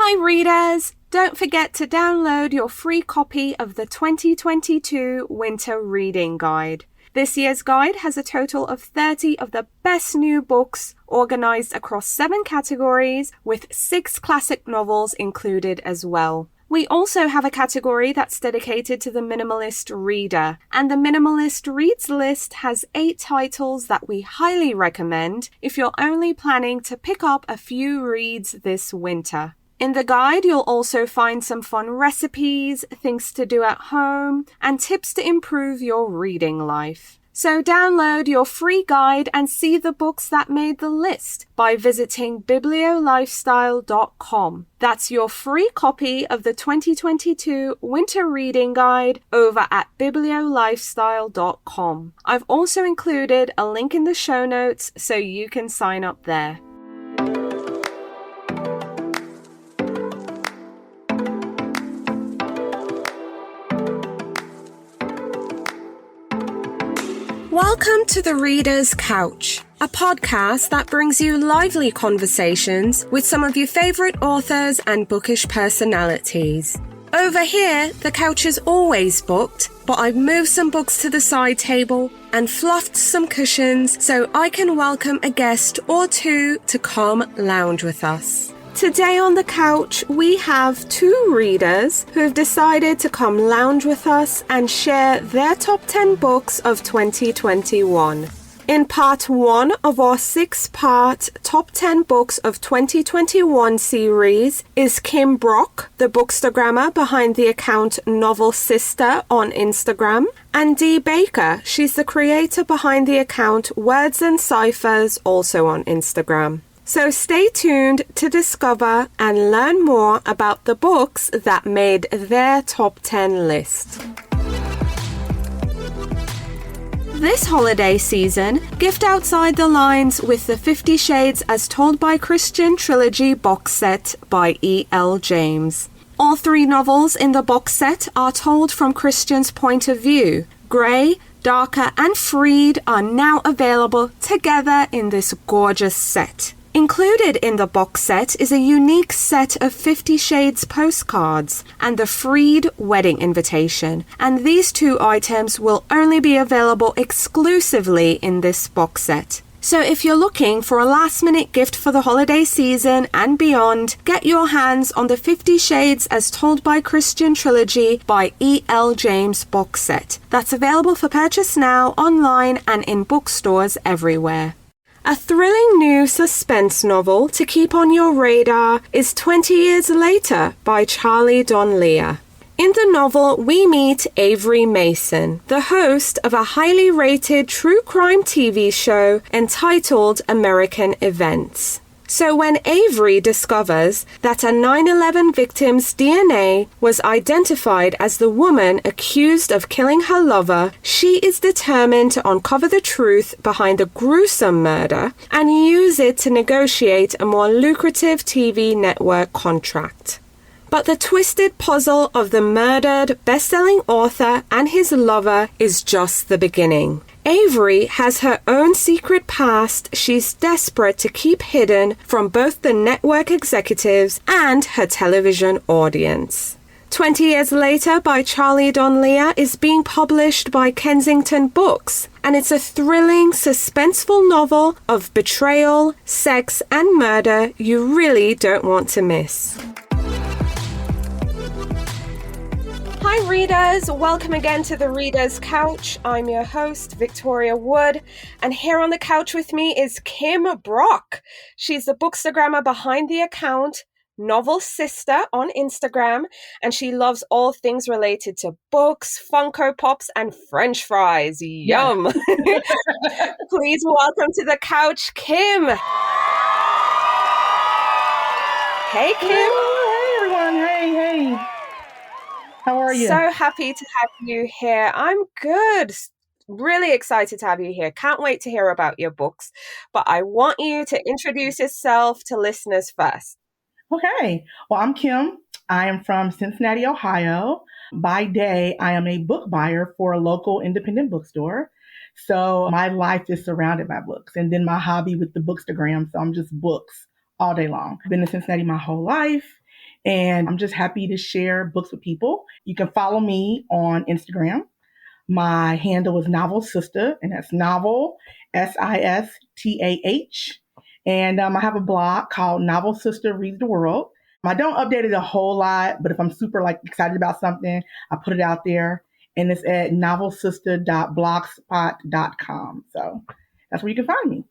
Hi readers! Don't forget to download your free copy of the 2022 Winter Reading Guide. This year's guide has a total of 30 of the best new books organized across 7 categories, with 6 classic novels included as well. We also have a category that's dedicated to the minimalist reader, and the Minimalist Reads list has 8 titles that we highly recommend if you're only planning to pick up a few reads this winter. In the guide, you'll also find some fun recipes, things to do at home, and tips to improve your reading life. So download your free guide and see the books that made the list by visiting bibliolifestyle.com. That's your free copy of the 2022 Winter Reading Guide over at bibliolifestyle.com. I've also included a link in the show notes so you can sign up there. Welcome to The Reader's Couch, a podcast that brings you lively conversations with some of your favorite authors and bookish personalities. Over here, the couch is always booked, but I've moved some books to the side table and fluffed some cushions so I can welcome a guest or two to come lounge with us. Today on the couch, we have 2 readers who have decided to come lounge with us and share their top 10 books of 2021. In part 1 of our 6-part Top 10 Books of 2021 series is Kim Brock, the bookstagrammer behind the account Novel Sister on Instagram, and Dee Baker, she's the creator behind the account Words and Ciphers, also on Instagram. So stay tuned to discover and learn more about the books that made their top 10 list. This holiday season, gift outside the lines with the 50 Shades as Told by Christian trilogy box set by E.L. James. All 3 novels in the box set are told from Christian's point of view. Grey, Darker, and Freed are now available together in this gorgeous set. Included in the box set is a unique set of 50 Shades postcards and the Freed wedding invitation, and these 2 items will only be available exclusively in this box set. So if you're looking for a last-minute gift for the holiday season and beyond, get your hands on the 50 Shades as Told by Christian trilogy by E.L. James box set. That's available for purchase now online and in bookstores everywhere. A thrilling new suspense novel to keep on your radar is 20 Years Later by Charlie Donlea. In the novel, we meet Avery Mason, the host of a highly rated true crime TV show entitled American Events. So when Avery discovers that a 9/11 victim's DNA was identified as the woman accused of killing her lover, she is determined to uncover the truth behind the gruesome murder and use it to negotiate a more lucrative TV network contract. But the twisted puzzle of the murdered best-selling author and his lover is just the beginning. Avery has her own secret past she's desperate to keep hidden from both the network executives and her television audience. 20 Years Later by Charlie Donlea is being published by Kensington Books, and it's a thrilling, suspenseful novel of betrayal, sex, and murder you really don't want to miss. Hi readers, welcome again to The Reader's Couch. I'm your host, Victoria Wood, and here on the couch with me is Kim Brock. She's the bookstagrammer behind the account Novel Sister on Instagram, and she loves all things related to books, Funko Pops, and French fries. Yum! Please welcome to the couch, Kim. Hey, Kim. Hey, everyone. Hey. How are you? So happy to have you here. I'm good. Really excited to have you here. Can't wait to hear about your books. But I want you to introduce yourself to listeners first. Okay. Well, I'm Kim. I am from Cincinnati, Ohio. By day, I am a book buyer for a local independent bookstore. So my life is surrounded by books. And then my hobby with the bookstagram. So I'm just books all day long. I've been in Cincinnati my whole life. And I'm just happy to share books with people. You can follow me on Instagram. My handle is Novel Sister, and that's Novel, Sistah. And I have a blog called Novel Sister Reads the World. I don't update it a whole lot, but if I'm super excited about something, I put it out there. And it's at novelsister.blogspot.com. So that's where you can find me.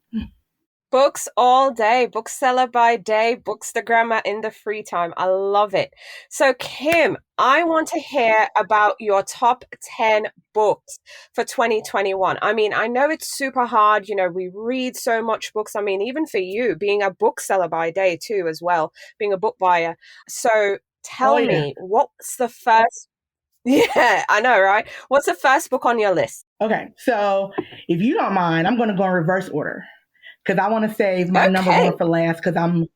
Books all day, bookseller by day, bookstagrammer in the free time. I love it. So, Kim, I want to hear about your top 10 books for 2021. I mean, I know it's super hard. You know, we read so much books. I mean, even for you, being a bookseller by day too, as well, being a book buyer. So, tell me, what's the first? Yeah, I know, right? What's the first book on your list? Okay, so if you don't mind, I'm going to go in reverse order because I want to save my number one for last because I'm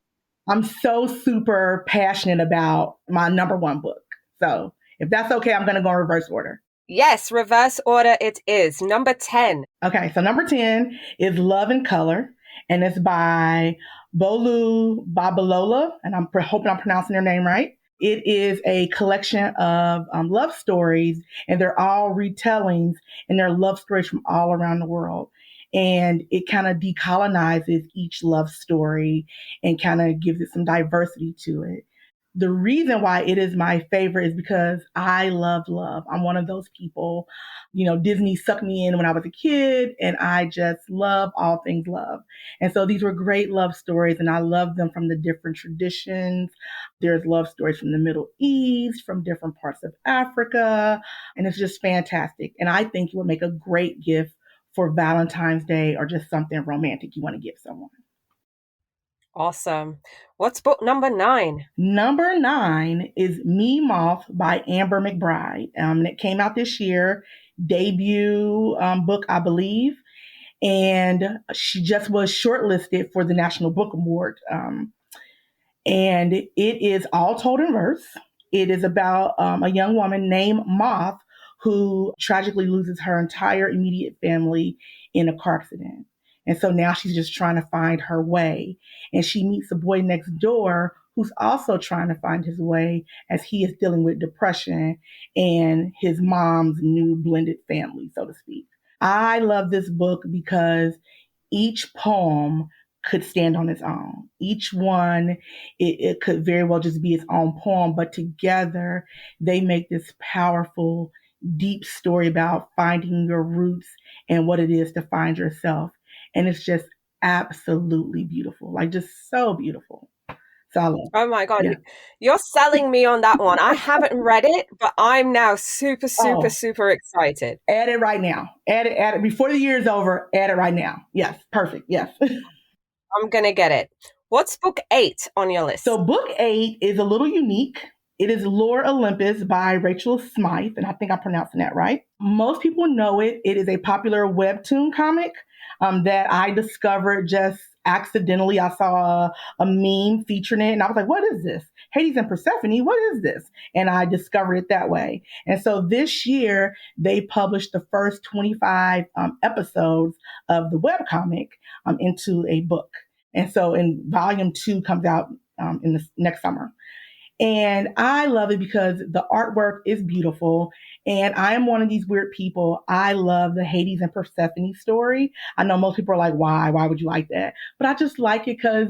so super passionate about my number one book. So if that's okay, I'm going to go in reverse order. Yes, reverse order it is. Number 10. Okay, so number 10 is Love and Color, and it's by Bolu Babalola, and I'm hoping I'm pronouncing their name right. It is a collection of love stories, and they're all retellings, and they're love stories from all around the world. And it kind of decolonizes each love story and kind of gives it some diversity to it. The reason why it is my favorite is because I love love. I'm one of those people, Disney sucked me in when I was a kid, and I just love all things love. And so these were great love stories, and I love them from the different traditions. There's love stories from the Middle East, from different parts of Africa, and it's just fantastic. And I think it would make a great gift for Valentine's Day or just something romantic you want to give someone. Awesome. What's book number 9? Number 9 is Me Moth by Amber McBride. And it came out this year, debut book, I believe. And she just was shortlisted for the National Book Award. And it is all told in verse. It is about a young woman named Moth who tragically loses her entire immediate family in a car accident. And so now she's just trying to find her way. And she meets a boy next door who's also trying to find his way as he is dealing with depression and his mom's new blended family, so to speak. I love this book because each poem could stand on its own. Each one, it could very well just be its own poem, but together they make this powerful, deep story about finding your roots and what it is to find yourself. And it's just absolutely beautiful, just so beautiful. So I love it. Oh my God, You're selling me on that one. I haven't read it, but I'm now super excited. Add it right now. Add it. Before the year is over, add it right now. Yes, perfect. Yes. I'm going to get it. What's book 8 on your list? So book 8 is a little unique. It is Lore Olympus by Rachel Smythe, and I think I'm pronouncing that right. Most people know it. It is a popular webtoon comic that I discovered just accidentally. I saw a meme featuring it, and I was like, what is this? Hades and Persephone, what is this? And I discovered it that way. And so this year, they published the first 25 episodes of the webcomic into a book. And so in volume 2 comes out in the next summer. And I love it because the artwork is beautiful. And I am one of these weird people. I love the Hades and Persephone story. I know most people are like, why? Why would you like that? But I just like it because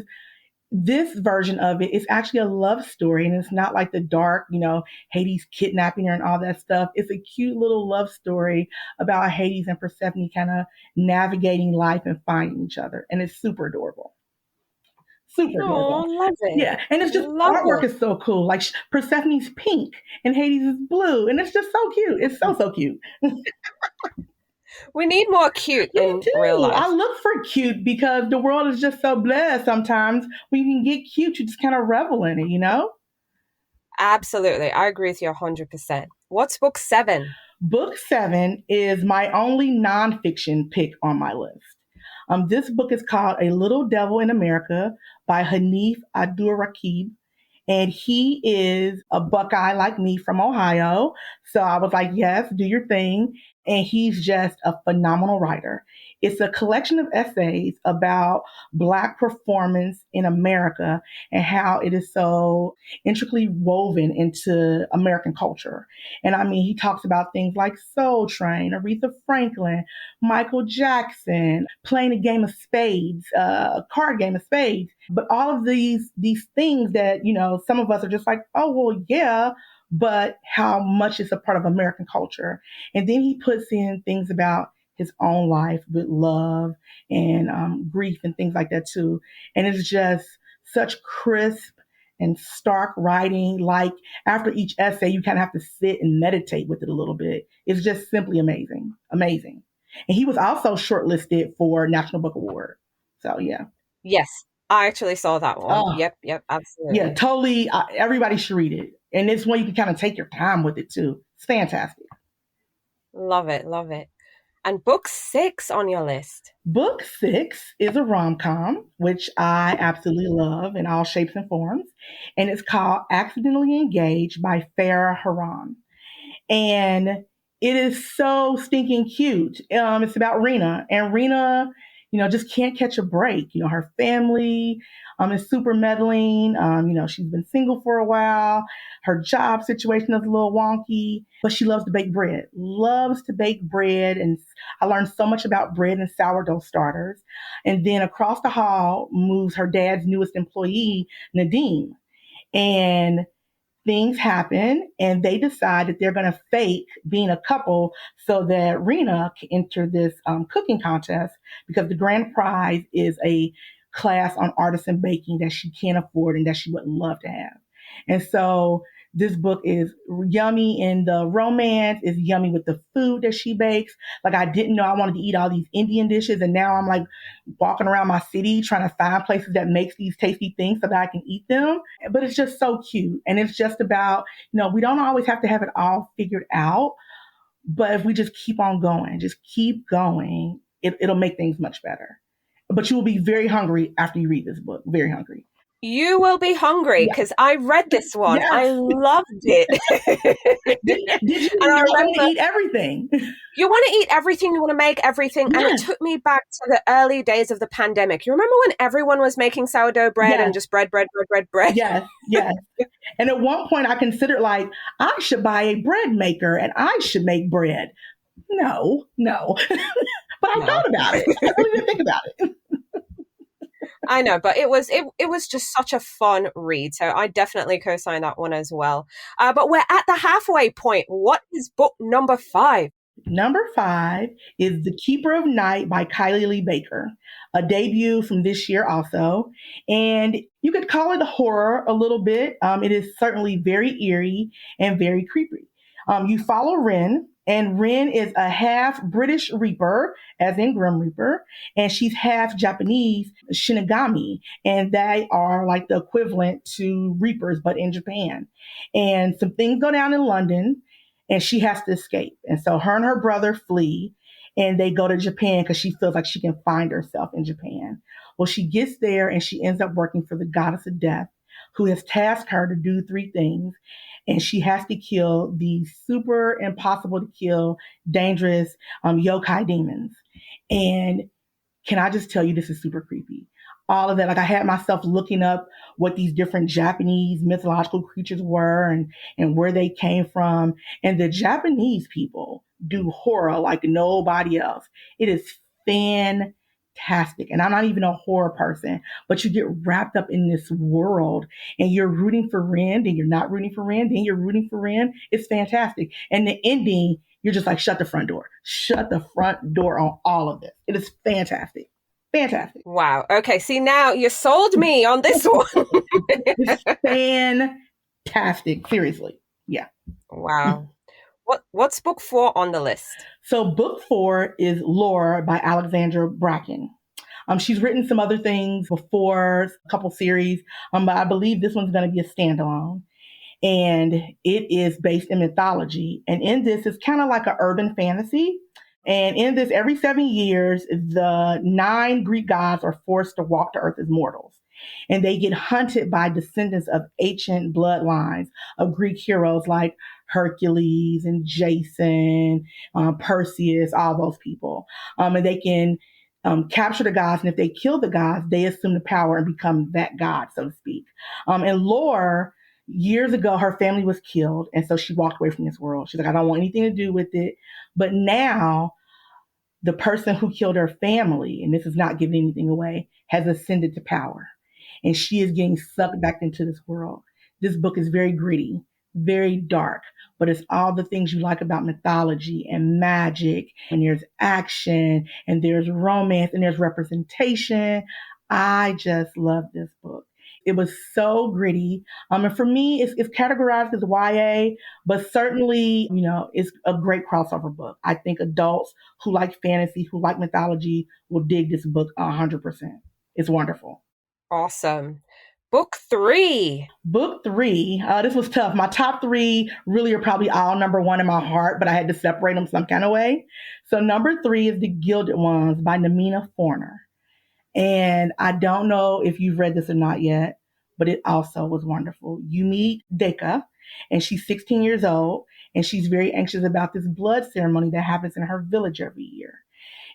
this version of it is actually a love story. And it's not like the dark, Hades kidnapping her and all that stuff. It's a cute little love story about Hades and Persephone kind of navigating life and finding each other. And it's super adorable. Super adorable. Oh, love it. Yeah, and it's just artwork is so cool. Like Persephone's pink and Hades is blue, and it's just so cute. It's so cute. We need more cute in real life. I look for cute because the world is just so blessed. Sometimes when you can get cute, you just kind of revel in it, Absolutely, I agree with you 100%. What's book 7? Book 7 is my only nonfiction pick on my list. This book is called A Little Devil in America by Hanif Abdurraqib. And he is a Buckeye like me from Ohio. So I was like, yes, do your thing. And he's just a phenomenal writer. It's a collection of essays about Black performance in America and how it is so intricately woven into American culture. And I mean, he talks about things like Soul Train, Aretha Franklin, Michael Jackson, playing a game of spades, a card game of spades. But all of these things that, some of us are just like, oh, well, yeah, but how much is a part of American culture. And then he puts in things about his own life with love and grief and things like that too. And it's just such crisp and stark writing. Like after each essay, you kind of have to sit and meditate with it a little bit. It's just simply amazing, amazing. And he was also shortlisted for National Book Award. So yeah. Yes, I actually saw that one. Oh, Yep, yeah, absolutely. totally. Everybody should read it. And it's one you can kind of take your time with it too. It's fantastic. Love it, love it. And book 6 on your list. Book 6 is a rom-com, which I absolutely love in all shapes and forms. And it's called Accidentally Engaged by Farah Haran. And it is so stinking cute. It's about Rena, and Rena, just can't catch a break. Her family is super meddling. She's been single for a while. Her job situation is a little wonky, but she loves to bake bread. Loves to bake bread, and I learned so much about bread and sourdough starters. And then across the hall moves her dad's newest employee, Nadim, and things happen and they decide that they're going to fake being a couple so that Rena can enter this cooking contest because the grand prize is a class on artisan baking that she can't afford and that she would love to have. And so this book is yummy in the romance, is yummy with the food that she bakes. Like I didn't know I wanted to eat all these Indian dishes, and now I'm like walking around my city trying to find places that makes these tasty things so that I can eat them. But it's just so cute, and it's just about we don't always have to have it all figured out, but if we just keep on going, just keep going, it'll make things much better. But you will be very hungry after you read this book. Very hungry. You will be hungry Yeah. because I read this one. Yes. I loved it. Did you And I want to remember eat everything? you want to eat everything, you want to make everything. And it Yes. took me back to the early days of the pandemic. You remember when everyone was making sourdough bread Yes. and just bread? Yes, yes. And at one point I considered like, I should buy a bread maker and I should make bread. No. But I No. thought about it. I really didn't think about it. I know, but it was just such a fun read. So I definitely co-sign that one as well. But we're at the halfway point. What is book number 5? Number 5 is The Keeper of Night by Kylie Lee Baker, a debut from this year also. And you could call it a horror a little bit. It is certainly very eerie and very creepy. You follow Ren, and Ren is a half British Reaper, as in Grim Reaper, and she's half Japanese Shinigami, and they are like the equivalent to Reapers, but in Japan. And some things go down in London, and she has to escape. And so her and her brother flee, and they go to Japan because she feels like she can find herself in Japan. Well, she gets there, and she ends up working for the goddess of death, who has tasked her to do 3 things. And she has to kill the super impossible to kill, dangerous yokai demons. And can I just tell you, this is super creepy. All of that, like I had myself looking up what these different Japanese mythological creatures were and where they came from. And the Japanese people do horror like nobody else. It is fantastic. And I'm not even a horror person, but you get wrapped up in this world and you're rooting for Ren, then you're not rooting for Ren, then you're rooting for Ren. It's fantastic. And the ending, you're just like, shut the front door. Shut the front door on all of this. It is fantastic. Fantastic. Wow. Okay. See, now you sold me on this one. It's fantastic. Seriously. Yeah. Wow. What's book 4 on the list? So book 4 is Lore by Alexandra Bracken. She's written some other things before, a couple series, but I believe this one's going to be a standalone. And it is based in mythology. And in this, it's kind of like an urban fantasy. And in this, every 7 years, the 9 Greek gods are forced to walk to Earth as mortals. And they get hunted by descendants of ancient bloodlines of Greek heroes like Hercules and Jason, Perseus, all those people. And they can capture the gods. And if they kill the gods, they assume the power and become that god, so to speak. And Lore, years ago, her family was killed. And so she walked away from this world. She's like, I don't want anything to do with it. But now the person who killed her family, and this is not giving anything away, has ascended to power. And she is getting sucked back into this world. This book is very gritty, very dark, but it's all the things you like about mythology and magic. And there's action, and there's romance, and there's representation. I just love this book. It was so gritty. And for me, it's categorized as YA, but certainly, it's a great crossover book. I think adults who like fantasy, who like mythology will dig this book 100%. It's wonderful. Awesome. Book 3. Book 3. This was tough. My top 3 really are probably all number 1 in my heart, but I had to separate them some kind of way. So number 3 is The Gilded Ones by Namina Forner. And I don't know if you've read this or not yet, but it also was wonderful. You meet Deka, and she's 16 years old, and she's very anxious about this blood ceremony that happens in her village every year.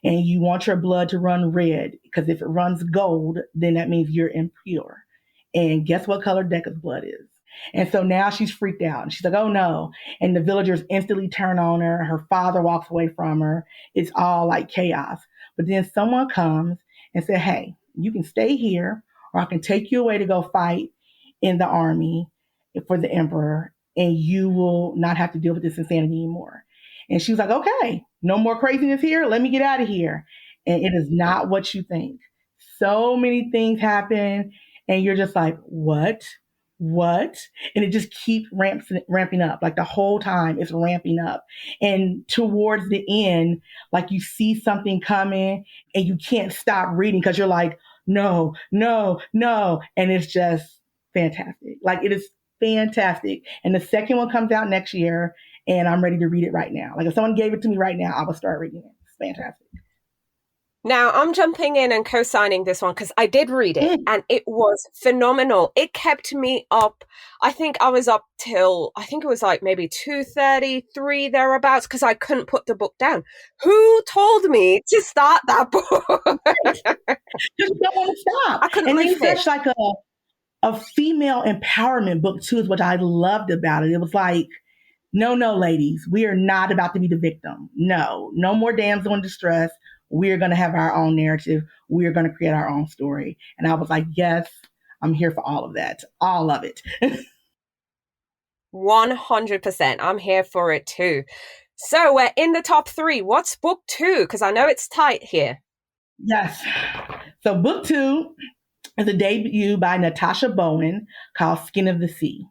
And you want your blood to run red, because if it runs gold, then that means you're impure. And guess what color Deka's blood is? And so now she's freaked out. And she's like, oh no. And the villagers instantly turn on her. Her father walks away from her. It's all like chaos. But then someone comes and said, hey, you can stay here, or I can take you away to go fight in the army for the emperor, and you will not have to deal with this insanity anymore. And she was like, okay, no more craziness here. Let me get out of here. And it is not what you think. So many things happen, and you're just like, what? And it just keeps ramping up. Like the whole time it's ramping up. And towards the end, like you see something coming and you can't stop reading because you're like, no. And it's just fantastic. Like it is fantastic. And the second one comes out next year, and I'm ready to read it right now. Like if someone gave it to me right now, I would start reading it. It's fantastic. Now, I'm jumping in and co-signing this one because I did read it and it was phenomenal. It kept me up. I think I was up till, it was like maybe 2:30, 3 thereabouts, because I couldn't put the book down. Who told me to start that book? Just don't want to stop. I couldn't leave it. It's such like a female empowerment book too, is what I loved about it. It was like, no, ladies, we are not about to be the victim. No more damsel in distress. We're going to have our own narrative. We're going to create our own story. And I was like, yes, I'm here for all of that. All of it. 100%. I'm here for it too. So we're in the top 3. What's book 2? Because I know it's tight here. Yes. So book 2 is a debut by Natasha Bowen called Skin of the Sea.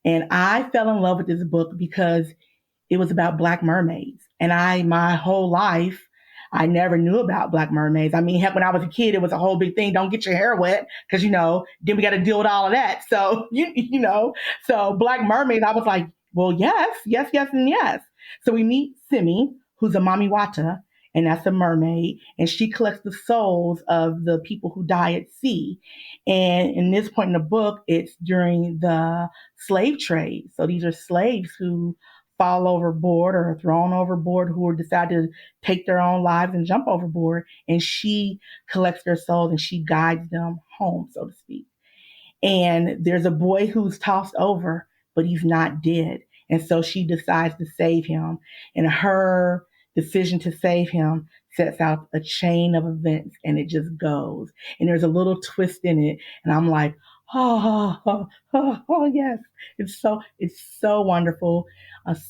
And I fell in love with this book because it was about Black mermaids. And my whole life, I never knew about Black mermaids. I mean, heck, when I was a kid, it was a whole big thing. Don't get your hair wet because, then we got to deal with all of that. So, so Black mermaids, I was like, well, yes. And yes. So we meet Simi, who's a Mamiwata, and that's a mermaid. And she collects the souls of the people who die at sea. And in this point in the book, it's during the slave trade. So these are slaves who fall overboard or are thrown overboard, who decide to take their own lives and jump overboard. And she collects their souls and she guides them home, so to speak. And there's a boy who's tossed over, but he's not dead. And so she decides to save him. And her decision to save him sets out a chain of events, and it just goes. And there's a little twist in it. And I'm like, oh, yes. It's so wonderful.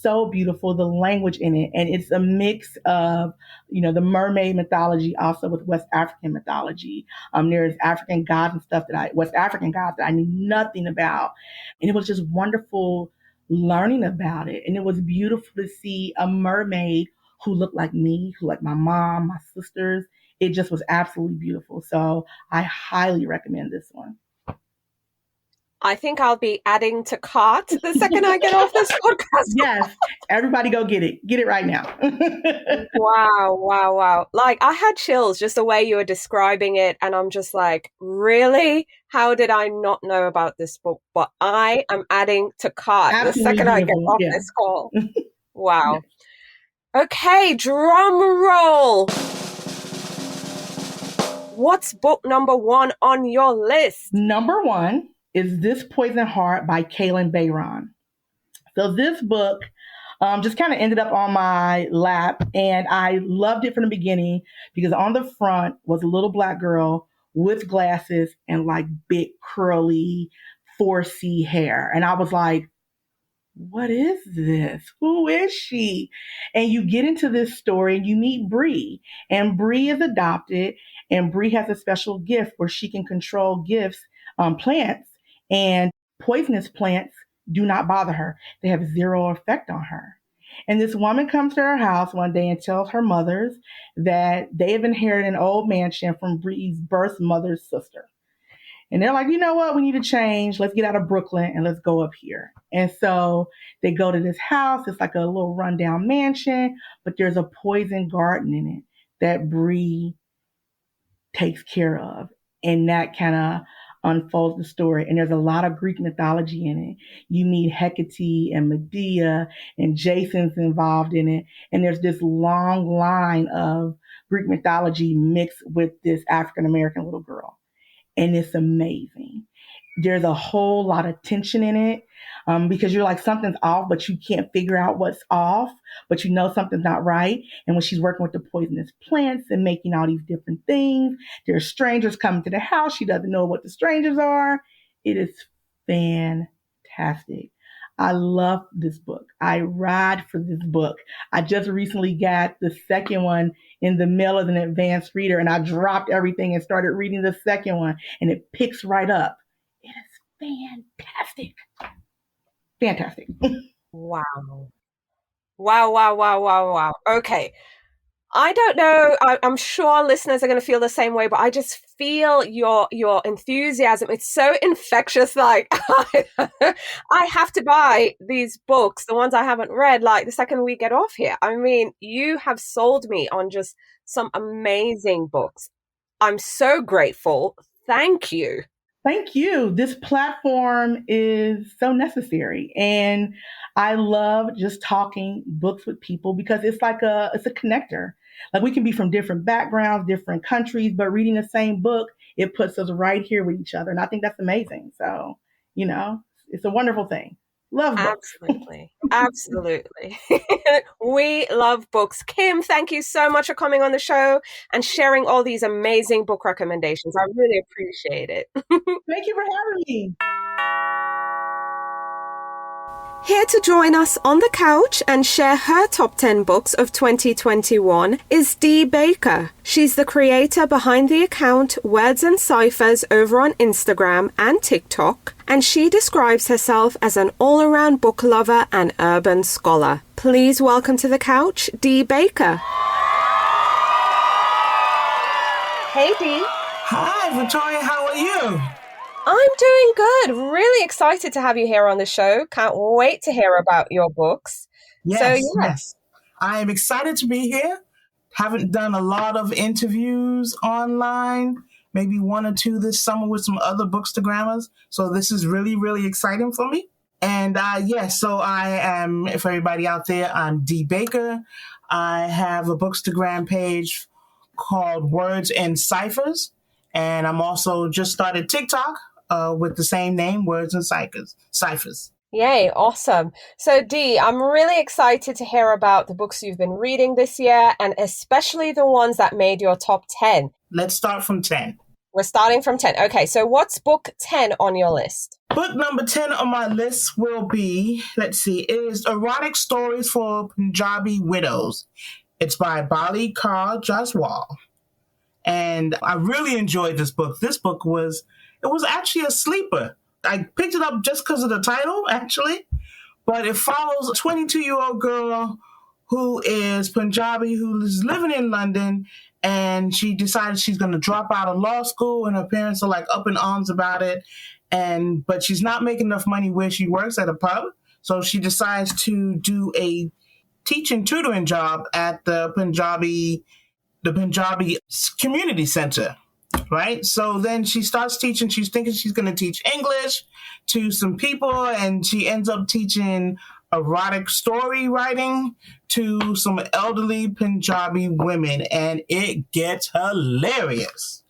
So beautiful, the language in it. And it's a mix of, the mermaid mythology also with West African mythology. There's African gods and stuff West African gods that I knew nothing about. And it was just wonderful learning about it. And it was beautiful to see a mermaid who looked like me, who like my mom, my sisters. It just was absolutely beautiful. So I highly recommend this one. I think I'll be adding to cart the second I get off this podcast. Yes, everybody go get it. Get it right now. Wow, wow, wow. Like, I had chills just the way you were describing it. And I'm just like, really? How did I not know about this book? But I am adding to cart the second I get off this call. Wow. Okay, drum roll. What's book number 1 on your list? Number 1 is This Poison Heart by Kalynn Bayron. So this book just kind of ended up on my lap, and I loved it from the beginning because on the front was a little Black girl with glasses and like big curly 4C hair. And I was like, what is this? Who is she? And you get into this story and you meet Bree, and Bree is adopted, and Bree has a special gift where she can control plants, and poisonous plants do not bother her. They have zero effect on her. And this woman comes to her house one day and tells her mothers that they have inherited an old mansion from Bree's birth mother's sister. And they're like, you know what? We need to change. Let's get out of Brooklyn and let's go up here. And so they go to this house. It's like a little rundown mansion, but there's a poison garden in it that Bree takes care of. And that kind of unfolds the story. And there's a lot of Greek mythology in it. You meet Hecate and Medea, and Jason's involved in it. And there's this long line of Greek mythology mixed with this African-American little girl. And it's amazing. There's a whole lot of tension in it because you're like, something's off, but you can't figure out what's off, but you know something's not right. And when she's working with the poisonous plants and making all these different things, there's strangers coming to the house. She doesn't know what the strangers are. It is fantastic. I love this book. I ride for this book. I just recently got the second one in the mail as an advanced reader, and I dropped everything and started reading the second one, and it picks right up. It is fantastic. Fantastic. Wow. Wow, wow, wow, wow, wow. Okay. I don't know. I'm sure listeners are going to feel the same way, but I just feel your enthusiasm. It's so infectious. Like, I have to buy these books, the ones I haven't read, like the second we get off here. I mean, you have sold me on just some amazing books. I'm so grateful. Thank you. Thank you. This platform is so necessary. And I love just talking books with people because it's like it's a connector. Like, we can be from different backgrounds, different countries, but reading the same book, it puts us right here with each other. And I think that's amazing. So, it's a wonderful thing. Love books. Absolutely. Absolutely. We love books. Kim, thank you so much for coming on the show and sharing all these amazing book recommendations. I really appreciate it. Thank you for having me. Here to join us on the couch and share her top 10 books of 2021 is Dee Baker. She's the creator behind the account Words and Ciphers over on Instagram and TikTok, and she describes herself as an all-around book lover and urban scholar. Please welcome to the couch, Dee Baker. Hey, Dee. Hi, Victoria. How are you? I'm doing good. Really excited to have you here on the show. Can't wait to hear about your books. Yes. I am excited to be here. Haven't done a lot of interviews online, maybe 1 or 2 this summer with some other Bookstagrammers. So this is really, really exciting for me. And so I am, for everybody out there, I'm Dee Baker. I have a Bookstagram page called Words and Ciphers. And I'm also just started TikTok with the same name, Words and Ciphers. Yay, awesome. So Dee, I'm really excited to hear about the books you've been reading this year, and especially the ones that made your top 10. Let's start from 10. We're starting from 10. Okay, so what's book 10 on your list? Book number 10 on my list will be, is Erotic Stories for Punjabi Widows. It's by Bali Kaur Jaswal. And I really enjoyed this book. This book was actually a sleeper. I picked it up just because of the title, actually. But it follows a 22-year-old girl who is Punjabi, who is living in London, and she decided she's going to drop out of law school, and her parents are like up in arms about it. but she's not making enough money where she works at a pub. So she decides to do a teaching tutoring job at the Punjabi community center, right? So then she starts teaching. She's thinking she's going to teach English to some people, and she ends up teaching erotic story writing to some elderly Punjabi women, and it gets hilarious.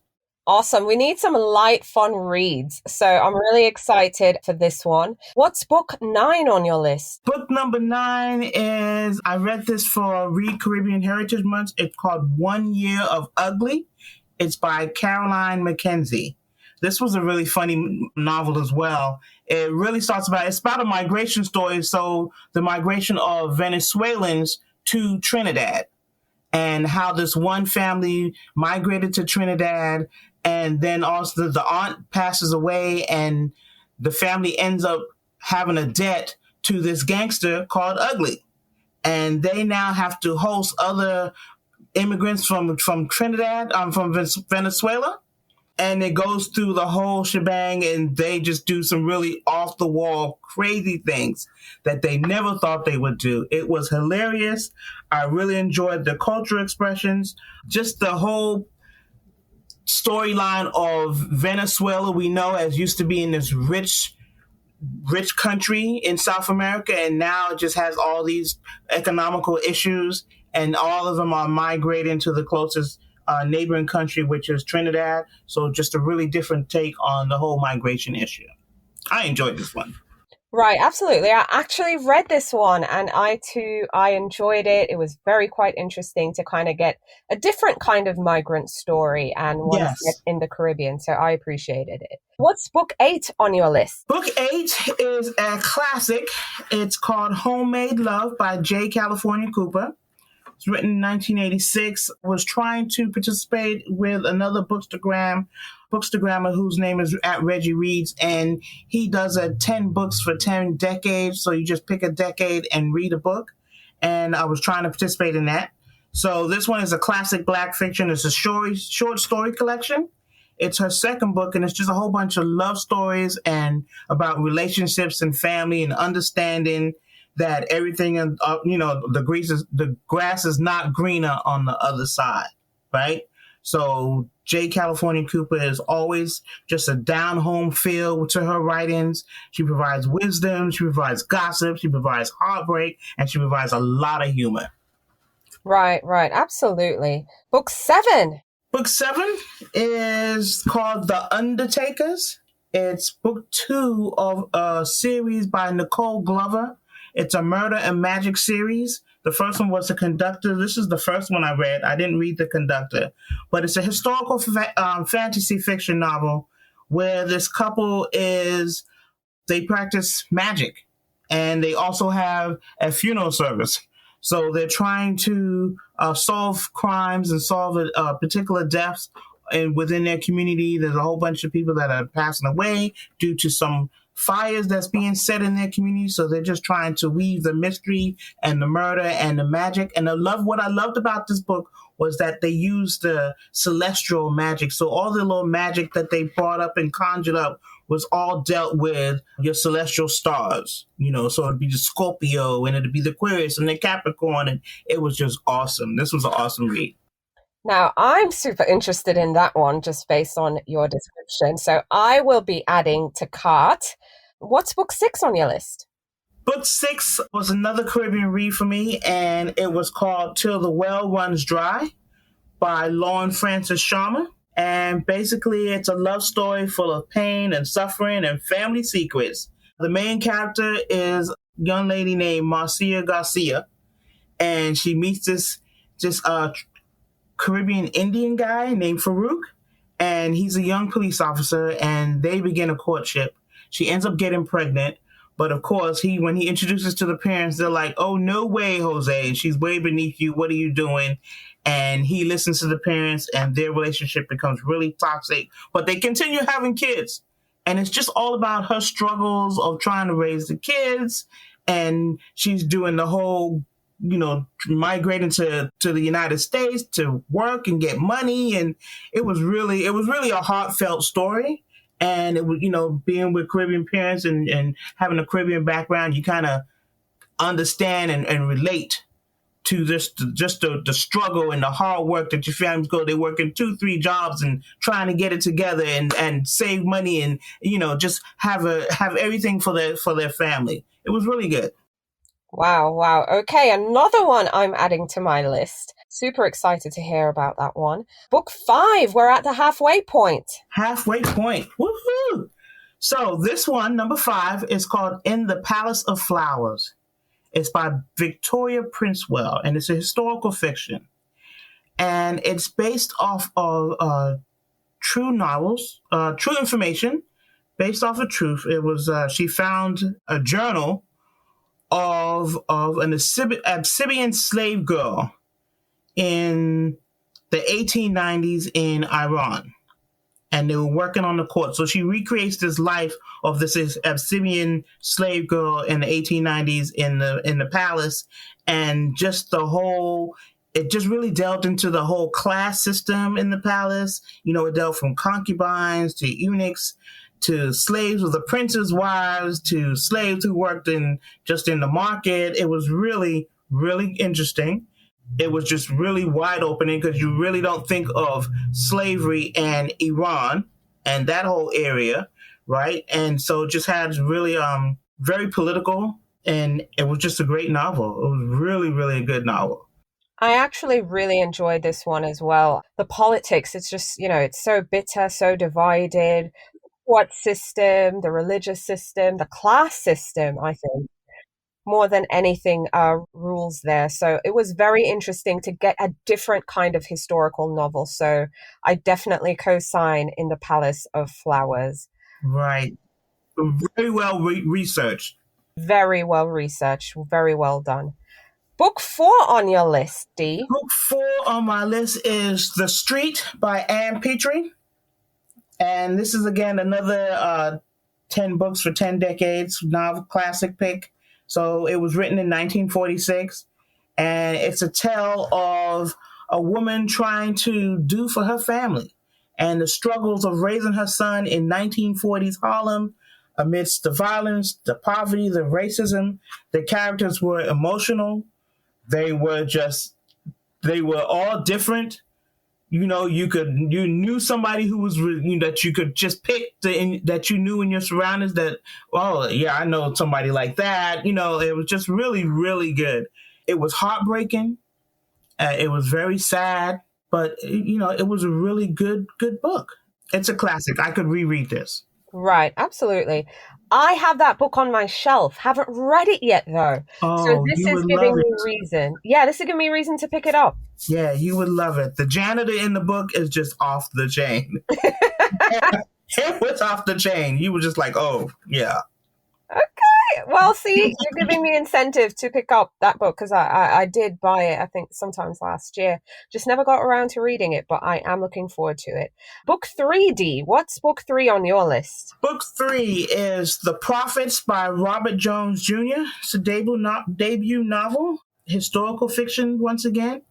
Awesome. We need some light, fun reads. So I'm really excited for this one. What's book 9 on your list? Book number 9 is, I read this for Read Caribbean Heritage Month. It's called 1 Year of Ugly. It's by Caroline Mackenzie. This was a really funny novel as well. It really it's about a migration story. So the migration of Venezuelans to Trinidad, and how this one family migrated to Trinidad, and then also the aunt passes away, and the family ends up having a debt to this gangster called Ugly. And they now have to host other immigrants from Trinidad, from Venezuela. And it goes through the whole shebang, and they just do some really off-the-wall, crazy things that they never thought they would do. It was hilarious. I really enjoyed the cultural expressions, just the whole storyline of Venezuela, we know, as used to be in this rich country in South America, and now it just has all these economical issues, and all of them are migrating to the closest neighboring country, which is Trinidad. So just a really different take on the whole migration issue. I enjoyed this one. Right, absolutely. I actually read this one, and I enjoyed it. It was quite interesting to kind of get a different kind of migrant story and one set in the Caribbean. So I appreciated it. What's book 8 on your list? Book 8 is a classic. It's called Homemade Love by J. California Cooper. It's written in 1986. Was trying to participate with another bookstagrammer whose name is at Reggie Reads, and he does a 10 books for 10 decades. So you just pick a decade and read a book. And I was trying to participate in that. So this one is a classic Black fiction. It's a short story collection. It's her second book, and it's just a whole bunch of love stories and about relationships and family and understanding that everything, the grass is not greener on the other side, right? So J. California Cooper is always just a down-home feel to her writings. She provides wisdom, she provides gossip, she provides heartbreak, and she provides a lot of humor. Right, absolutely. Book 7. Book 7 is called The Undertakers. It's book 2 of a series by Nicole Glover. It's a murder and magic series. The first one was The Conductor. This is the first one I read. I didn't read The Conductor. But it's a historical fantasy fiction novel where this couple they practice magic. And they also have a funeral service. So they're trying to solve crimes and solve particular deaths within their community. There's a whole bunch of people that are passing away due to some fires that's being set in their community. So they're just trying to weave the mystery and the murder and the magic. And what I loved about this book was that they used the celestial magic. So all the little magic that they brought up and conjured up was all dealt with your celestial stars, so it'd be the Scorpio and it'd be the Aquarius and the Capricorn. And it was just awesome. This was an awesome read. Now, I'm super interested in that one just based on your description. So I will be adding to cart. What's book 6 on your list? Book 6 was another Caribbean read for me, and it was called Till the Well Runs Dry by Lauren Francis Sharma. And basically, it's a love story full of pain and suffering and family secrets. The main character is a young lady named Marcia Garcia, and she meets this Caribbean Indian guy named Farouk, and he's a young police officer, and they begin a courtship. She ends up getting pregnant, but of course, when he introduces to the parents, they're like, "Oh, no way, Jose, she's way beneath you. What are you doing?" And he listens to the parents, and their relationship becomes really toxic, but they continue having kids. And it's just all about her struggles of trying to raise the kids, and she's doing the whole migrating to the United States to work and get money. And it was really a heartfelt story. And it was, being with Caribbean parents and having a Caribbean background, you kind of understand and relate to just the struggle and the hard work that your families go. They work in 2-3 jobs and trying to get it together and save money and just have everything for their family. It was really good. Wow. Okay, another one I'm adding to my list. Super excited to hear about that one. Book 5, we're at the halfway point. Halfway point. Woohoo! So this one, number 5, is called In the Palace of Flowers. It's by Victoria Princewell, and it's a historical fiction. And it's based off of true novels, true information, based off of truth. It was she found a journal of an Abyssinian slave girl in the 1890s in Iran. And they were working on the court. So she recreates this life of this Abyssinian slave girl in the 1890s in the palace. And just it just really delved into the whole class system in the palace. It dealt from concubines to eunuchs to slaves of the prince's wives to slaves who worked in the market. It was really, really interesting. It was just really wide opening because you really don't think of slavery and Iran and that whole area, right? And so it just had really very political, and it was just a great novel. It was really, really a good novel. I actually really enjoyed this one as well. The politics, it's just, it's so bitter, so divided. What system, the religious system, the class system, I think, more than anything rules there. So it was very interesting to get a different kind of historical novel. So I definitely co-sign In the Palace of Flowers. Right. Very well researched. Very well researched. Very well done. Book 4 on your list, Dee. Book 4 on my list is The Street by Ann Petrie. And this is, again, another 10 books for 10 decades, novel classic pick. So it was written in 1946, and it's a tale of a woman trying to do for her family and the struggles of raising her son in 1940s Harlem amidst the violence, the poverty, the racism. The characters were emotional. They were all different. You knew somebody who was, that you could just pick that you knew in your surroundings that, oh, yeah, I know somebody like that. It was just really, really good. It was heartbreaking. It was very sad, but, it was a really good book. It's a classic. I could reread this. Right, absolutely. I have that book on my shelf. Haven't read it yet, though. Oh, so this is giving me reason. Yeah, this is giving me reason to pick it up. Yeah, you would love it. The janitor in the book is just off the chain. It was off the chain. You were just like, oh, yeah. Okay. Well, see, you're giving me incentive to pick up that book because I did buy it, I think, sometimes last year. Just never got around to reading it, but I am looking forward to it. Book 3, Dee. What's book 3 on your list? Book 3 is The Prophets by Robert Jones Jr. It's a debut novel, historical fiction once again.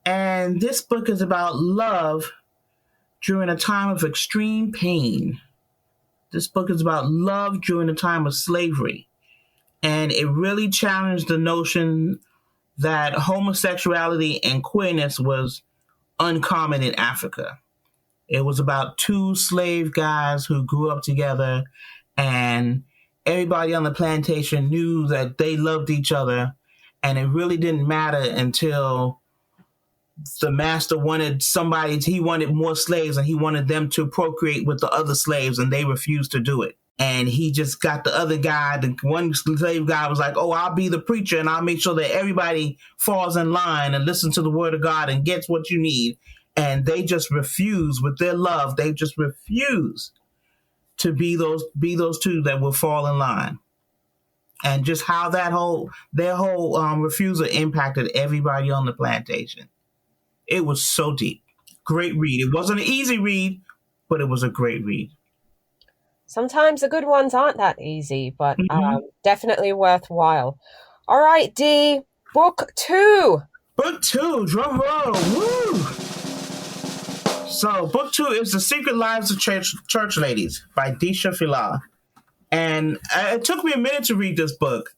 And this book is about love during a time of extreme pain. This book is about love during a time of slavery. And it really challenged the notion that homosexuality and queerness was uncommon in Africa. It was about 2 slave guys who grew up together, and everybody on the plantation knew that they loved each other. And it really didn't matter until the master wanted he wanted more slaves, and he wanted them to procreate with the other slaves, and they refused to do it. And he just got the other guy, the one slave guy was like, oh, I'll be the preacher and I'll make sure that everybody falls in line and listens to the word of God and gets what you need. And they just refuse with their love. They just refuse to be those 2 that will fall in line. And just how their whole refusal impacted everybody on the plantation. It was so deep. Great read. It wasn't an easy read, but it was a great read. Sometimes the good ones aren't that easy, but definitely worthwhile. All right, Dee, book 2. Book 2, drum roll. Woo! So, book 2 is The Secret Lives of Church Ladies by Deesha Phila. And it took me a minute to read this book.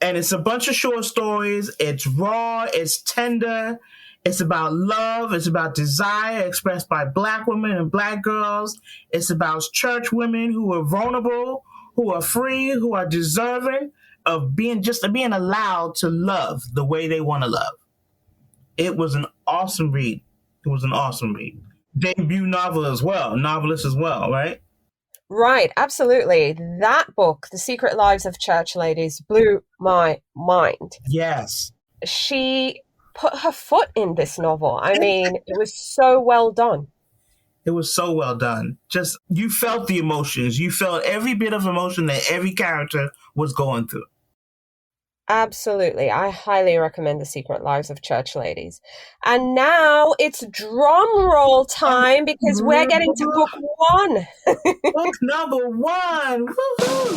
And it's a bunch of short stories. It's raw. It's tender. It's about love. It's about desire expressed by Black women and Black girls. It's about church women who are vulnerable, who are free, who are deserving of being allowed to love the way they want to love. It was an awesome read. Debut novelist as well, right? Right, absolutely. That book, The Secret Lives of Church Ladies, blew my mind. Yes. She put her foot in this novel. I mean, it was so well done. It was so well done. Just, you felt the emotions. You felt every bit of emotion that every character was going through. Absolutely. I highly recommend The Secret Lives of Church Ladies. And now it's drum roll time because we're getting to book 1. Book number 1 woo-hoo,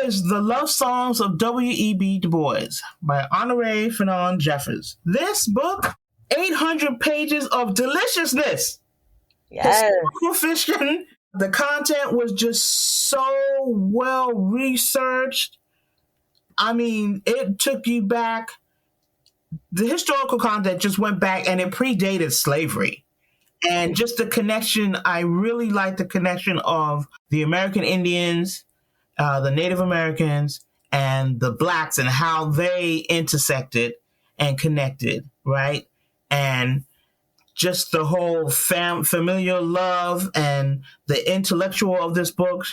is The Love Songs of W.E.B. Du Bois by Honoré Fanonne Jeffers. This book, 800 pages of deliciousness. Yes. Historical fiction. The content was just so well researched. I mean, it took you back. The historical content just went back and it predated slavery. And just the connection, I really like the connection of the American Indians, the Native Americans, and the Blacks and how they intersected and connected, right? And just the whole familial love and the intellectual of this book,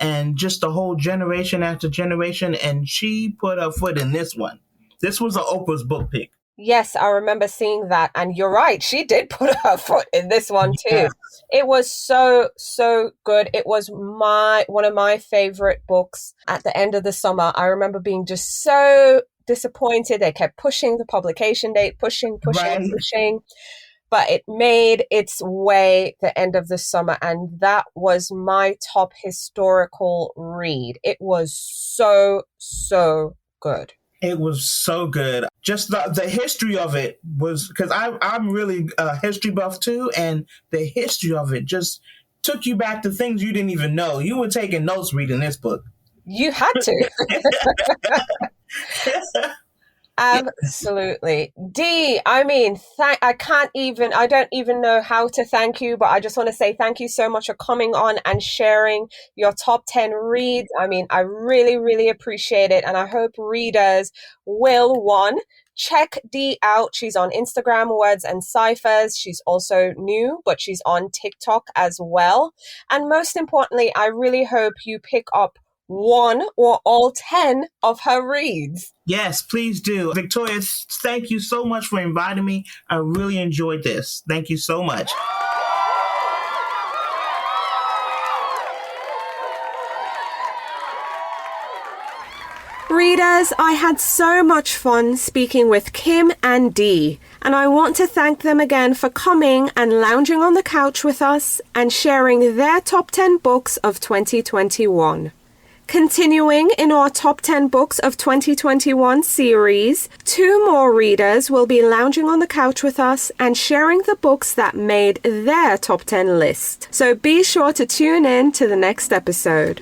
and just the whole generation after generation. And she put her foot in this one. This was an Oprah's book pick. Yes, I remember seeing that. And you're right. She did put her foot in this one too. Yes. It was so, so good. It was one of my favorite books at the end of the summer. I remember being just so disappointed. They kept pushing the publication date, pushing. But it made its way the end of the summer, and that was my top historical read. It was so, so good. It was so good. Just the history of it was, because I'm really a history buff too, and the history of it just took you back to things you didn't even know. You were taking notes reading this book. You had to. Absolutely. Dee, I mean, I don't even know how to thank you, but I just want to say thank you so much for coming on and sharing your top 10 reads. I mean, I really, really appreciate it. And I hope readers will, check Dee out. She's on Instagram, Words and Ciphers. She's also new, but she's on TikTok as well. And most importantly, I really hope you pick up one or all 10 of her reads. Yes, please do. Victoria, thank you so much for inviting me. I really enjoyed this. Thank you so much. Readers, I had so much fun speaking with Kim and Dee, and I want to thank them again for coming and lounging on the couch with us and sharing their top 10 books of 2021. Continuing in our Top 10 Books of 2021 series, 2 more readers will be lounging on the couch with us and sharing the books that made their Top 10 list. So be sure to tune in to the next episode.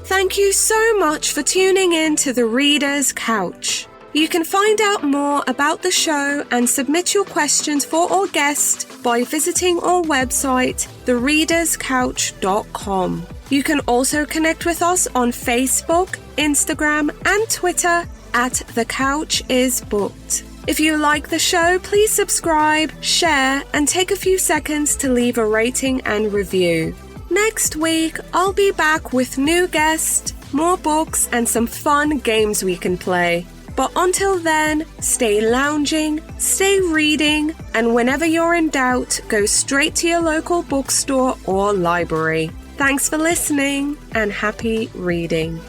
Thank you so much for tuning in to The Reader's Couch. You can find out more about the show and submit your questions for our guest by visiting our website, thereaderscouch.com. You can also connect with us on Facebook, Instagram, and Twitter at The Couch Is Booked. If you like the show, please subscribe, share, and take a few seconds to leave a rating and review. Next week, I'll be back with new guests, more books, and some fun games we can play. But until then, stay lounging, stay reading, and whenever you're in doubt, go straight to your local bookstore or library. Thanks for listening, and happy reading.